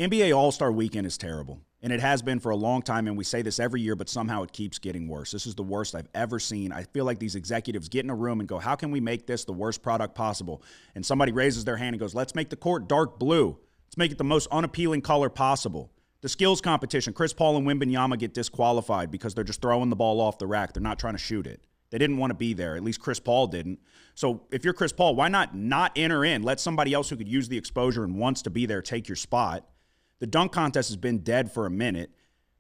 NBA All-Star Weekend is terrible, and it has been for a long time, and we say this every year, but somehow it keeps getting worse. This is the worst I've ever seen. I feel like these executives get in a room and go, how can we make this the worst product possible? And somebody raises their hand and goes, let's make the court dark blue. Let's make it the most unappealing color possible. The skills competition, Chris Paul and Wembanyama get disqualified because they're just throwing the ball off the rack. They're not trying to shoot it. They didn't want to be there. At least Chris Paul didn't. So if you're Chris Paul, why not enter in? Let somebody else who could use the exposure and wants to be there take your spot. The dunk contest has been dead for a minute.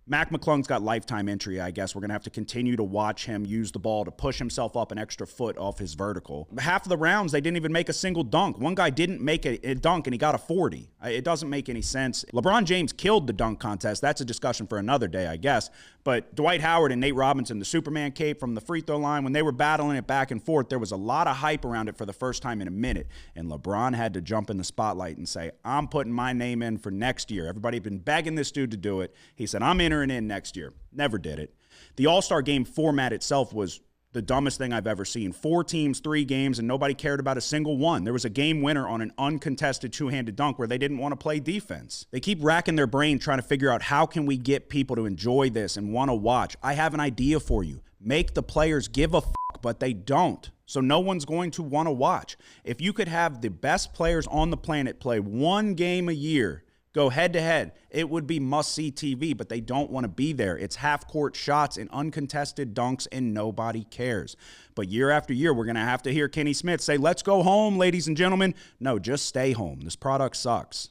Mac McClung's got lifetime entry, I guess. We're going to have to continue to watch him use the ball to push himself up an extra foot off his vertical. Half of the rounds, they didn't even make a single dunk. One guy didn't make a dunk, and he got a 40. It doesn't make any sense. LeBron James killed the dunk contest. That's a discussion for another day, I guess. But Dwight Howard and Nate Robinson, the Superman cape from the free throw line, when they were battling it back and forth, there was a lot of hype around it for the first time in a minute. And LeBron had to jump in the spotlight and say, I'm putting my name in for next year. Everybody had been begging this dude to do it. He said, I'm entering in next year. Never did it. The All-Star game format itself was the dumbest thing I've ever seen. 4 teams, 3 games, and nobody cared about a single one. There was a game winner on an uncontested two-handed dunk where they didn't want to play defense. They keep racking their brain trying to figure out how can we get people to enjoy this and want to watch. I have an idea for you. Make the players give a fuck, but they don't. So no one's going to want to watch. If you could have the best players on the planet play 1 game a year, go head-to-head, it would be must-see TV, but they don't want to be there. It's half-court shots and uncontested dunks, and nobody cares. But year after year, we're going to have to hear Kenny Smith say, let's go home, ladies and gentlemen. No, just stay home. This product sucks.